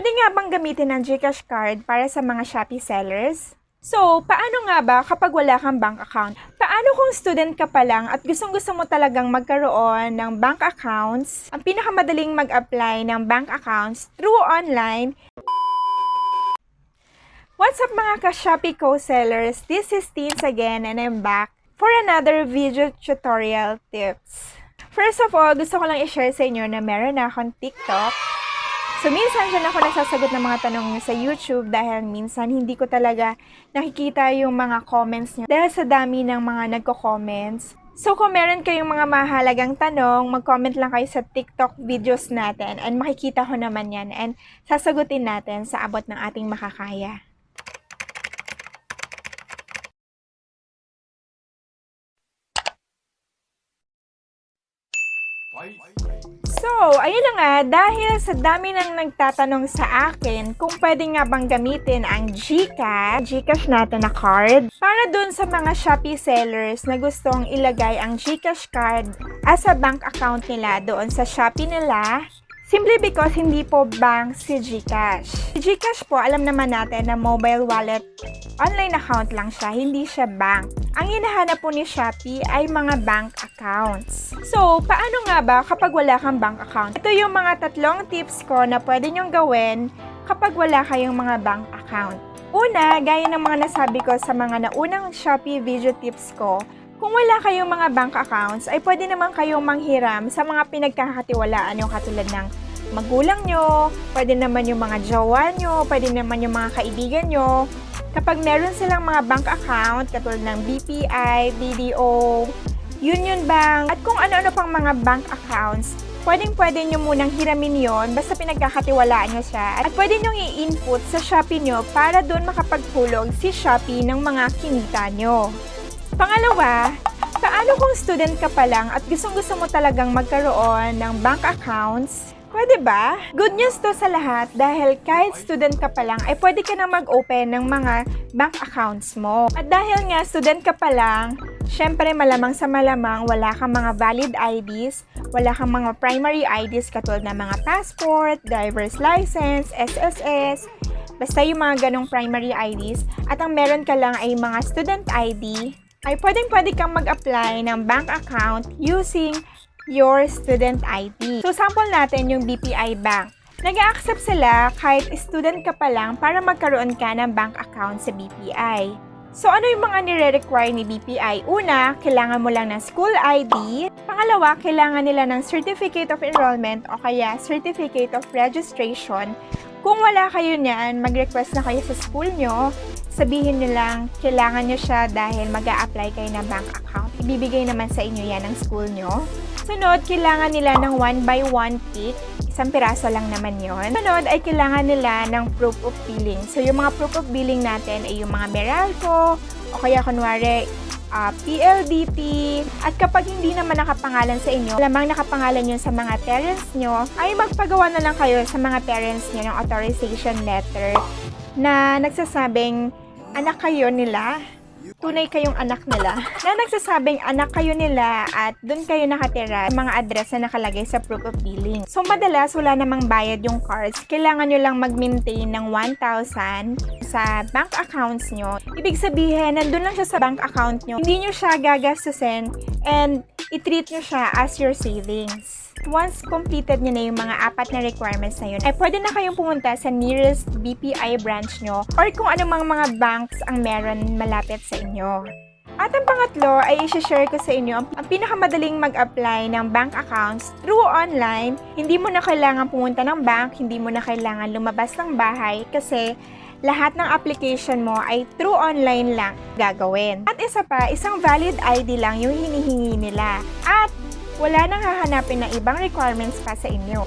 Pwede nga bang gamitin ang Gcash card para sa mga Shopee sellers? So, paano nga ba kapag wala kang bank account? Paano kung student ka pa lang at gustong-gusto mo talagang magkaroon ng bank accounts? Ang pinakamadaling mag-apply ng bank accounts through online. What's up mga ka-Shopee co-sellers? This is Teens again and I'm back for another video tutorial tips. First of all, gusto ko lang i-share sa inyo na meron na akong TikTok. So, minsan dyan ako nagsasagot ng mga tanong nyo sa YouTube dahil minsan hindi ko talaga nakikita yung mga comments nyo dahil sa dami ng mga nagko-comments. So, kung meron kayong mga mahalagang tanong, mag-comment lang kayo sa TikTok videos natin and makikita ko naman yan and sasagutin natin sa abot ng ating makakaya. So, ayun na nga, dahil sa dami nang nagtatanong sa akin kung pwede nga bang gamitin ang Gcash natin na card para dun sa mga Shopee sellers na gustong ilagay ang Gcash card as a bank account nila doon sa Shopee nila. Simply because hindi po bank si Gcash. Si Gcash po, alam naman natin na mobile wallet, online account lang siya, hindi siya bank. Ang hinahanap po ni Shopee ay mga bank accounts. So, paano nga ba kapag wala kang bank account? Ito yung mga tatlong tips ko na pwede nyong gawin kapag wala kayong mga bank account. Una, gaya ng mga nasabi ko sa mga naunang Shopee video tips ko, kung wala kayong mga bank accounts, ay pwede naman kayong manghiram sa mga pinagkakatiwalaan nyo katulad ng magulang nyo, pwede naman yung mga jowa nyo, pwede naman yung mga kaibigan nyo. Kapag meron silang mga bank account, katulad ng BPI, BDO, Union Bank, at kung ano-ano pang mga bank accounts, pwede nyo munang hiramin yon basta pinagkakatiwalaan nyo siya. At pwede nyo i-input sa Shopee nyo para doon makapagpulog si Shopee ng mga kinita nyo. Pangalawa, paano kung student ka pa lang at gustong-gusto mo talagang magkaroon ng bank accounts? Pwede ba? Good news to sa lahat dahil kahit student ka pa lang ay pwede ka na mag-open ng mga bank accounts mo. At dahil nga student ka pa lang, syempre malamang sa malamang wala kang mga valid IDs, wala kang mga primary IDs katulad ng mga passport, driver's license, SSS, basta yung mga ganong primary IDs at ang meron ka lang ay mga student ID, ay pwede kang mag-apply ng bank account using your student ID. So, sample natin yung BPI Bank. Nag-a-accept sila kahit student ka pa lang para magkaroon ka ng bank account sa BPI. So, ano yung mga nire-require ni BPI? Una, kailangan mo lang ng school ID. Pangalawa, kailangan nila ng Certificate of Enrollment o kaya Certificate of Registration. Kung wala kayo niyan, mag-request na kayo sa school nyo. Sabihin nyo lang, kailangan nyo siya dahil mag-a-apply kayo ng bank account. Ibibigay naman sa inyo yan ng school nyo. Sunod, kailangan nila ng 1x1 pic. Isang piraso lang naman yon. Sunod ay kailangan nila ng proof of billing. So, yung mga proof of billing natin ay yung mga Meralco o kaya kunwari PLDT. At kapag hindi naman nakapangalan sa inyo, lamang nakapangalan yun sa mga parents nyo, ay magpagawa na lang kayo sa mga parents nyo ng authorization letter na nagsasabing anak kayo nila, tunay kayong anak nila, na nagsasabing anak kayo nila at doon kayo nakatira sa mga address na nakalagay sa proof of billing. So, madalas wala namang bayad yung cards. Kailangan nyo lang mag-maintain ng 1,000 sa bank accounts nyo. Ibig sabihin, nandun lang siya sa bank account nyo. Hindi nyo siya gagastusin and i-treat nyo siya as your savings. Once completed nyo na yung mga apat na requirements na yun, ay pwede na kayong pumunta sa nearest BPI branch nyo or kung anumang mga banks ang meron malapit sa inyo. At ang pangatlo ay i-share ko sa inyo ang pinakamadaling mag-apply ng bank accounts through online. Hindi mo na kailangan pumunta ng bank, hindi mo na kailangan lumabas ng bahay kasi lahat ng application mo ay through online lang gagawin. At isa pa, isang valid ID lang yung hinihingi nila. At wala nang hahanapin na ibang requirements pa sa inyo.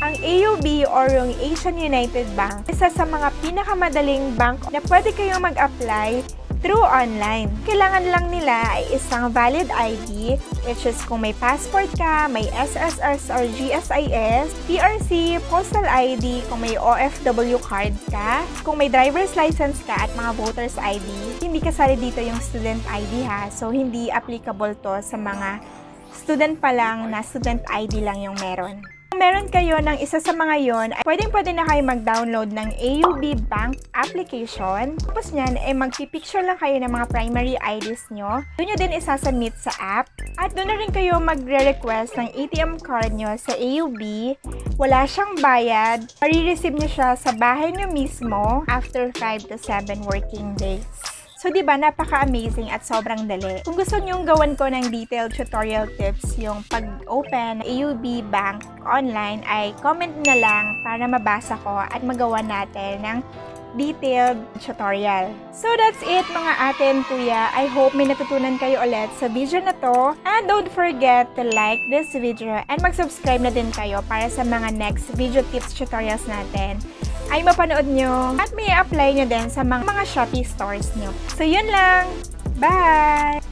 Ang AUB or yung Asian United Bank, isa sa mga pinakamadaling bank na pwede kayong mag-apply through online. Kailangan lang nila ay isang valid ID, which is kung may passport ka, may SSS or GSIS, PRC, postal ID, kung may OFW card ka, kung may driver's license ka at mga voter's ID. Hindi kasali dito yung student ID ha, so hindi applicable to sa mga student pa lang na student ID lang yung meron. Meron kayo ng isa sa mga yon, ay pwede na kayo mag-download ng AUB Bank application. Tapos nyan, ay magpipicture lang kayo ng mga primary IDs nyo. Doon nyo din isasubmit sa app. At doon na rin kayo magre-request ng ATM card nyo sa AUB. Wala siyang bayad. Marireceive nyo siya sa bahay nyo mismo after 5 to 7 working days. So, diba, napaka-amazing at sobrang dali. Kung gusto nyong gawan ko ng detailed tutorial tips yung pag-open AUB Bank online, ay comment na lang para mabasa ko at magawa natin ng detailed tutorial. So, that's it mga ate and kuya. I hope may natutunan kayo ulit sa video na to. And don't forget to like this video and mag-subscribe na din kayo para sa mga next video tips tutorials natin ay mapanood nyo at may apply nyo din sa mga Shopee stores nyo. So, yun lang. Bye!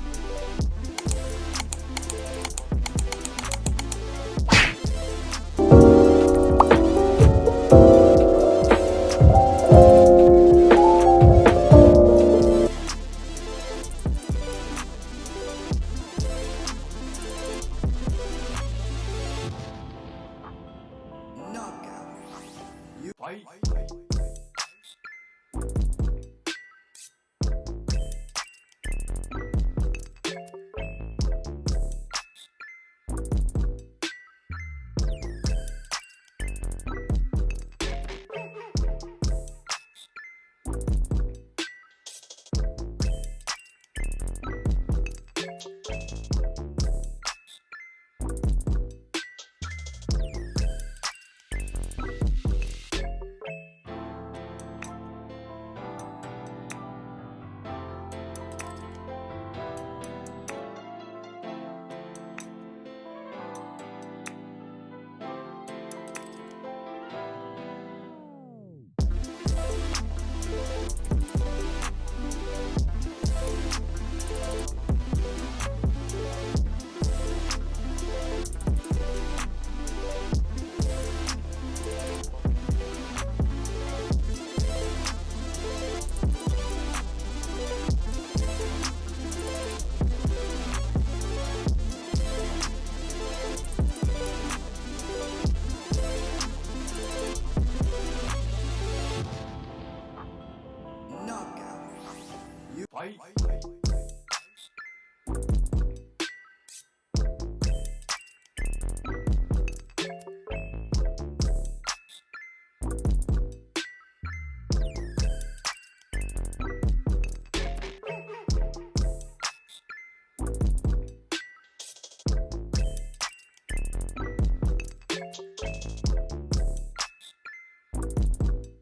Fight.